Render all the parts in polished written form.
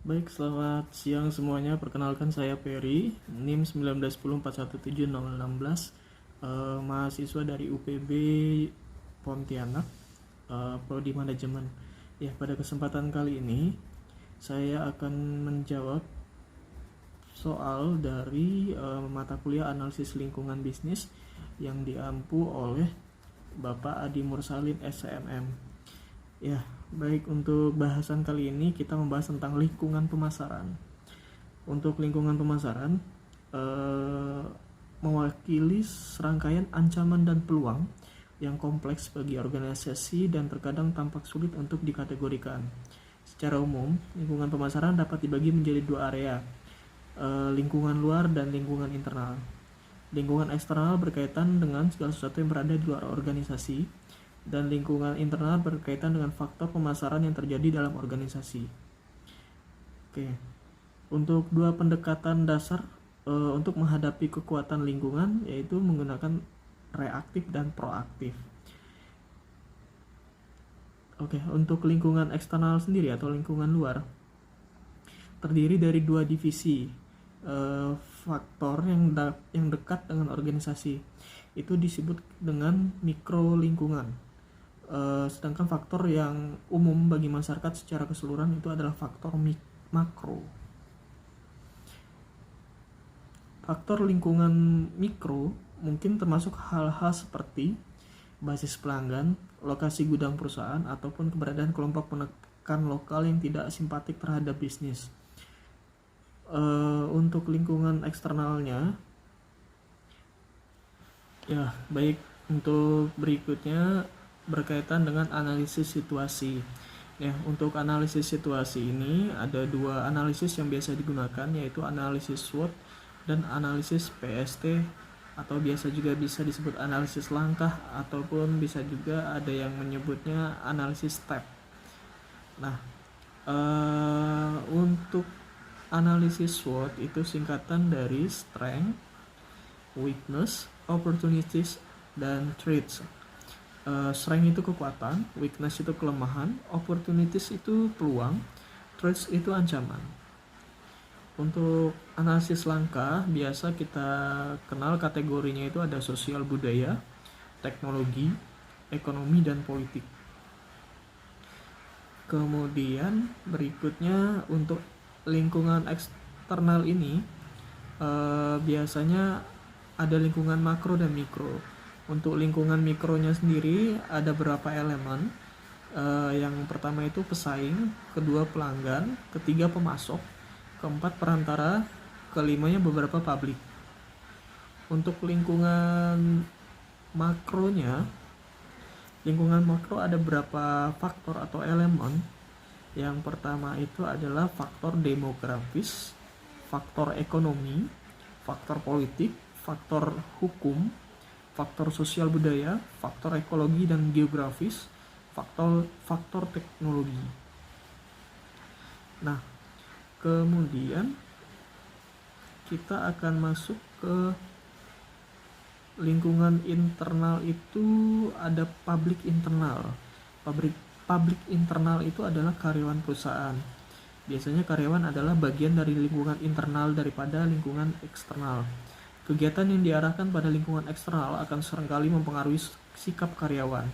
Baik, selamat siang semuanya. Perkenalkan saya Peri, NIM 1910417016, mahasiswa dari UPB Pontianak, Prodi Manajemen. Ya, pada kesempatan kali ini saya akan menjawab soal dari mata kuliah analisis lingkungan bisnis yang diampu oleh Bapak Adi Mursalin SCMM. Ya, baik, untuk bahasan kali ini kita membahas tentang lingkungan pemasaran. Untuk lingkungan pemasaran mewakili serangkaian ancaman dan peluang yang kompleks bagi organisasi dan terkadang tampak sulit untuk dikategorikan. Secara umum, lingkungan pemasaran dapat dibagi menjadi dua area, lingkungan luar dan lingkungan internal. Lingkungan eksternal berkaitan dengan segala sesuatu yang berada di luar organisasi, dan lingkungan internal berkaitan dengan faktor pemasaran yang terjadi dalam organisasi. Oke, untuk dua pendekatan dasar untuk menghadapi kekuatan lingkungan, yaitu menggunakan reaktif dan proaktif. Oke, untuk lingkungan eksternal sendiri atau lingkungan luar terdiri dari dua divisi faktor yang dekat dengan organisasi. Itu disebut dengan mikro lingkungan. Sedangkan faktor yang umum bagi masyarakat secara keseluruhan itu adalah faktor makro. Faktor lingkungan mikro mungkin termasuk hal-hal seperti basis pelanggan, lokasi gudang perusahaan, ataupun keberadaan kelompok penekan lokal yang tidak simpatik terhadap bisnis. Untuk lingkungan eksternalnya, ya baik, untuk berikutnya berkaitan dengan analisis situasi. Ya, untuk analisis situasi ini ada dua analisis yang biasa digunakan, yaitu analisis SWOT dan analisis PST, atau biasa juga bisa disebut analisis langkah, ataupun bisa juga ada yang menyebutnya analisis step. Nah, untuk analisis SWOT itu singkatan dari strength, weakness, opportunities, dan threats. Strength itu kekuatan, weakness itu kelemahan, opportunities itu peluang, threats itu ancaman. Untuk analisis langkah, biasa kita kenal kategorinya itu ada sosial budaya, teknologi, ekonomi, dan politik. Kemudian berikutnya untuk lingkungan eksternal ini biasanya ada lingkungan makro dan mikro. Untuk lingkungan mikronya sendiri ada beberapa elemen. Yang pertama itu pesaing, kedua pelanggan, ketiga pemasok, keempat perantara, kelimanya beberapa publik. Untuk lingkungan makronya, lingkungan makro ada beberapa faktor atau elemen. Yang pertama itu adalah faktor demografis, faktor ekonomi, faktor politik, faktor hukum, faktor sosial budaya, faktor ekologi dan geografis, faktor teknologi. Nah, kemudian kita akan masuk ke lingkungan internal. Itu ada publik internal. Publik internal itu adalah karyawan perusahaan. Biasanya karyawan adalah bagian dari lingkungan internal daripada lingkungan eksternal. Kegiatan yang diarahkan pada lingkungan eksternal akan seringkali mempengaruhi sikap karyawan.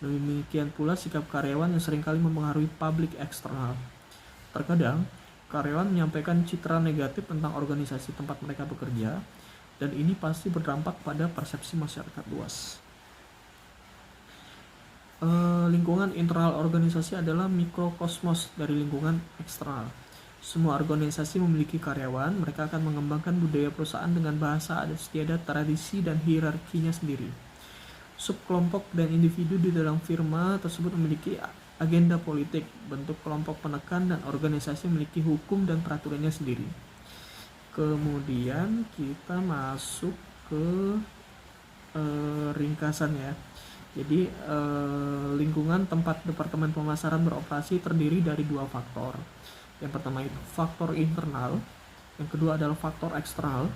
Demikian pula sikap karyawan yang seringkali mempengaruhi publik eksternal. Terkadang, karyawan menyampaikan citra negatif tentang organisasi tempat mereka bekerja, dan ini pasti berdampak pada persepsi masyarakat luas. Lingkungan internal organisasi adalah mikrokosmos dari lingkungan eksternal. Semua organisasi memiliki karyawan, mereka akan mengembangkan budaya perusahaan dengan bahasa adat istiadat, tradisi, dan hierarkinya sendiri. Subkelompok dan individu di dalam firma tersebut memiliki agenda politik, bentuk kelompok penekan, dan organisasi memiliki hukum dan peraturannya sendiri. Kemudian kita masuk ke ringkasan ya. Jadi lingkungan tempat departemen pemasaran beroperasi terdiri dari dua faktor. Yang pertama itu faktor internal, yang kedua adalah faktor eksternal,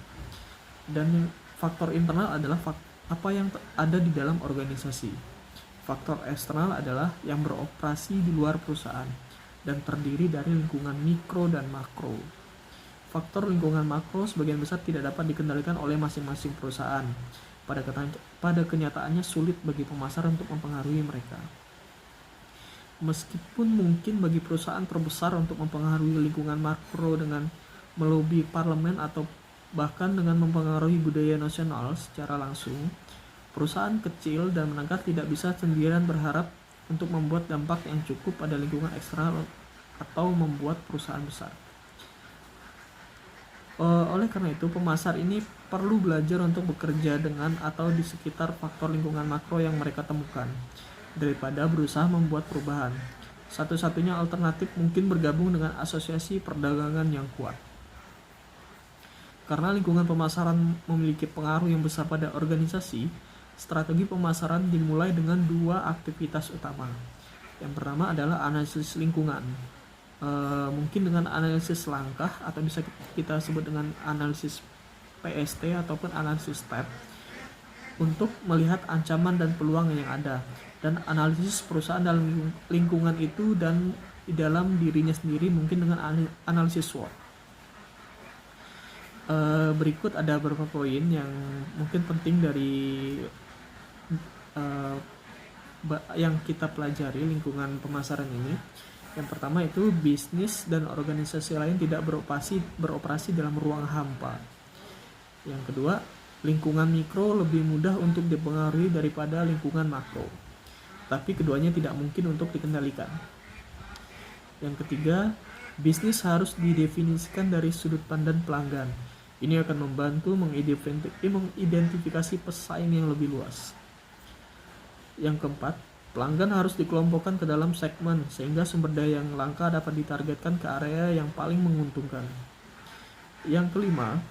dan faktor internal adalah apa yang ada di dalam organisasi. Faktor eksternal adalah yang beroperasi di luar perusahaan. dan terdiri dari lingkungan mikro dan makro. Faktor lingkungan makro sebagian besar tidak dapat dikendalikan oleh masing-masing perusahaan. Pada kenyataannya sulit bagi pemasar untuk mempengaruhi mereka. Meskipun mungkin bagi perusahaan terbesar untuk mempengaruhi lingkungan makro dengan melobi parlemen atau bahkan dengan mempengaruhi budaya nasional secara langsung, perusahaan kecil dan menengah tidak bisa sendirian berharap untuk membuat dampak yang cukup pada lingkungan eksternal atau membuat perusahaan besar. Oleh karena itu, pemasar ini perlu belajar untuk bekerja dengan atau di sekitar faktor lingkungan makro yang mereka temukan, daripada berusaha membuat perubahan. Satu-satunya alternatif mungkin bergabung dengan asosiasi perdagangan yang kuat. Karena lingkungan pemasaran memiliki pengaruh yang besar pada organisasi, strategi pemasaran dimulai dengan dua aktivitas utama. Yang pertama adalah analisis lingkungan. Mungkin dengan analisis langkah atau bisa kita sebut dengan analisis PST ataupun analisis STEP untuk melihat ancaman dan peluang yang ada, dan analisis perusahaan dalam lingkungan itu dan di dalam dirinya sendiri mungkin dengan analisis SWOT. Berikut ada beberapa poin yang mungkin penting dari yang kita pelajari lingkungan pemasaran ini. Yang pertama itu bisnis dan organisasi lain tidak beroperasi dalam ruang hampa. Yang kedua, lingkungan mikro lebih mudah untuk dipengaruhi daripada lingkungan makro, tapi keduanya tidak mungkin untuk dikendalikan. Yang ketiga, bisnis harus didefinisikan dari sudut pandang pelanggan. Ini akan membantu mengidentifikasi pesaing yang lebih luas. Yang keempat, pelanggan harus dikelompokkan ke dalam segmen sehingga sumber daya yang langka dapat ditargetkan ke area yang paling menguntungkan. Yang kelima,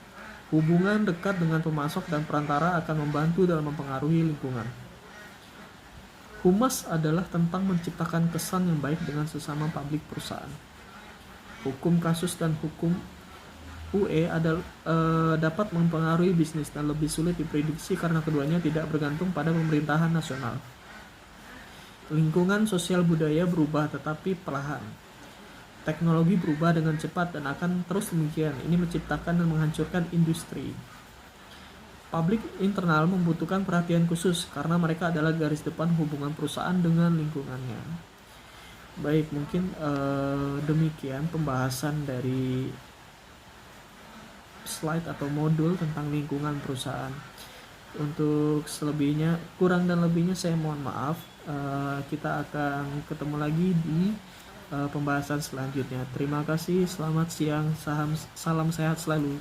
hubungan dekat dengan pemasok dan perantara akan membantu dalam mempengaruhi lingkungan. Humas adalah tentang menciptakan kesan yang baik dengan sesama publik perusahaan. Hukum kasus dan hukum UE dapat mempengaruhi bisnis dan lebih sulit diprediksi karena keduanya tidak bergantung pada pemerintahan nasional. Lingkungan sosial budaya berubah tetapi perlahan. Teknologi berubah dengan cepat dan akan terus demikian. Ini menciptakan dan menghancurkan industri. Publik internal membutuhkan perhatian khusus karena mereka adalah garis depan hubungan perusahaan dengan lingkungannya. Baik, mungkin demikian pembahasan dari slide atau modul tentang lingkungan perusahaan. Untuk selebihnya, kurang dan lebihnya saya mohon maaf. Kita akan ketemu lagi di pembahasan selanjutnya. Terima kasih, selamat siang, salam sehat selalu.